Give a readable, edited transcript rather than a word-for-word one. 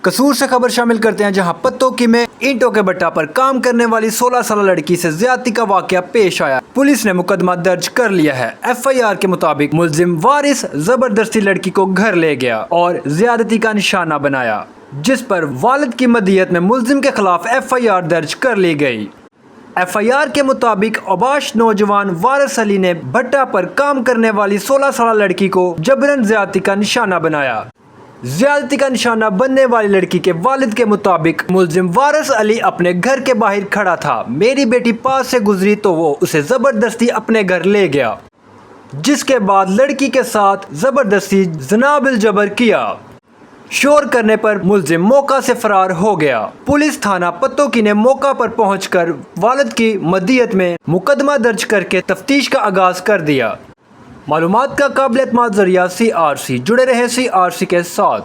कसूर से खबर शामिल करते हैं, जहां पत्तोकी में ईंटों के भट्टा पर काम करने वाली 16 साल लड़की से ज्यादती का वाकया पेश आया। पुलिस ने मुकदमा दर्ज कर लिया है। FIR के मुताबिक मुलजिम वारिस जबरदस्ती लड़की को घर ले गया और ज्यादती का निशाना बनाया, जिस पर वालिद की मदीयत में मुलजिम के खिलाफ FIR दर्ज कर ली गई। FIR के मुताबिक अबाश नौजवान वारिस अली ने भट्टा पर काम करने वाली 16 साल लड़की को जबरन ज्यादती का निशाना बनाया। ज्यादती का निशाना बनने वाली लड़की के वालिद के मुताबिक मुलजिम वारिस अली अपने घर के बाहर खड़ा था। मेरी बेटी पास से गुजरी तो वो उसे जबरदस्ती अपने घर ले गया, जिसके बाद लड़की के साथ जबरदस्ती ज़िना बिल जबर किया। शोर करने पर मुलजिम मौका से फरार हो गया। पुलिस थाना पत्तोकी ने मौका पर पहुंचकर वालिद की मदीयत में मुकदमा दर्ज करके तफ्तीश का आगाज कर दिया। मालूमात का काबिल एतमाद जरिया CRC, जुड़े रहे CRC के साथ।